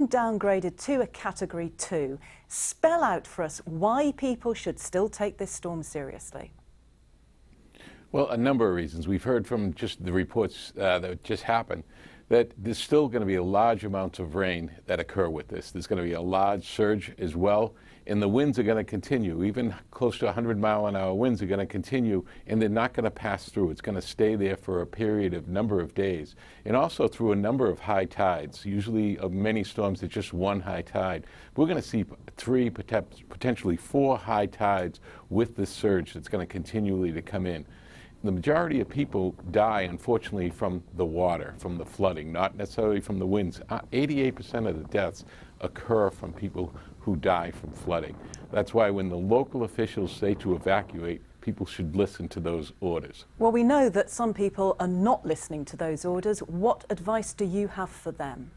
Downgraded to a Category 2. Spell out for us why people should still take this storm seriously. Well, a number of reasons. We've heard from just the reports that just happened that there's still going to be a large amount of rain that occur with this. There's going to be a large surge as well, and the winds are going to continue. Even close to 100-mile-an-hour winds are going to continue, and they're not going to pass through. It's going to stay there for a period of number of days, and also through a number of high tides. Usually of many storms, it's just one high tide. We're going to see 3, potentially 4 high tides with this surge that's going to continually to come in. The majority of people die, unfortunately, from the water, from the flooding, not necessarily from the winds. 88% of the deaths occur from people who die from flooding. That's why when the local officials say to evacuate, people should listen to those orders. Well, we know that some people are not listening to those orders. What advice do you have for them?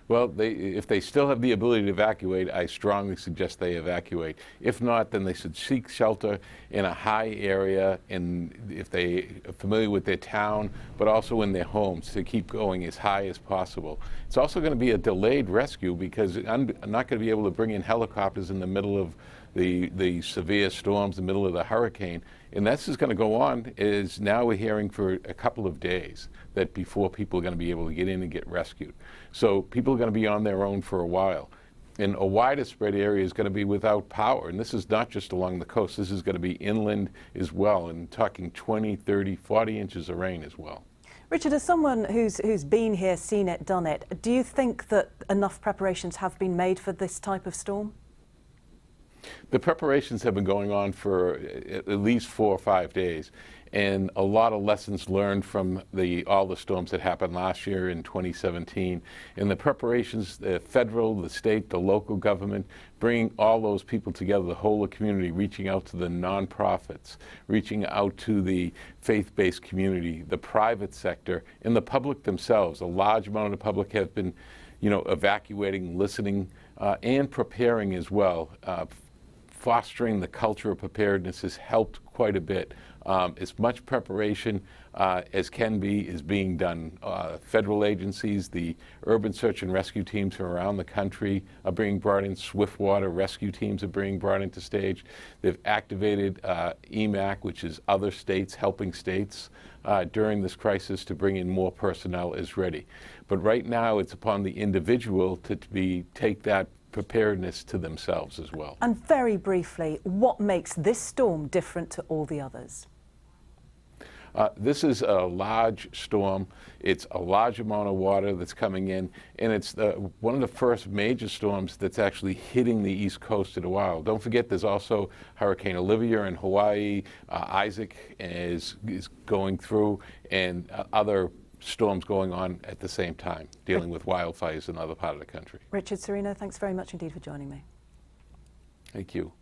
Well, if they still have the ability to evacuate, I strongly suggest they evacuate. If not, then they should seek shelter in a high area, and if they are familiar with their town, but also in their homes, to keep going as high as possible. It's also going to be a delayed rescue because I'm not going to be able to bring in helicopters in the middle of the severe storms, the middle of the hurricane. And this is going to go on, is now we're hearing for a couple of days that before people are going to be able to get in and get rescued. So people are going to be on their own for a while. And a wider spread area is going to be without power. And this is not just along the coast. This is going to be inland as well, and talking 20, 30, 40 inches of rain as well. Richard, as someone who's been here, seen it, done it, do you think that enough preparations have been made for this type of storm? The preparations have been going on for at least 4 or 5 days, and a lot of lessons learned from all the storms that happened last year in 2017. And the preparations, the federal, the state, the local government, bringing all those people together, the whole community, reaching out to the nonprofits, reaching out to the faith-based community, the private sector, and the public themselves. A large amount of the public have been, evacuating, listening, and preparing as well. Fostering the culture of preparedness has helped quite a bit. As much preparation as can be is being done. Federal agencies, the urban search and rescue teams from around the country are being brought in. Swiftwater rescue teams are being brought into stage. They've activated EMAC, which is other states helping states during this crisis to bring in more personnel is ready. But right now it's upon the individual to take that preparedness to themselves as well. And very briefly, what makes this storm different to all the others? This is a large storm. It's a large amount of water that's coming in, and it's one of the first major storms that's actually hitting the East Coast in a while. Don't forget, there's also Hurricane Olivia in Hawaii. Isaac is going through, and other storms going on at the same time, dealing with wildfires in other part of the country. Richard Serino, thanks very much indeed for joining me. Thank you.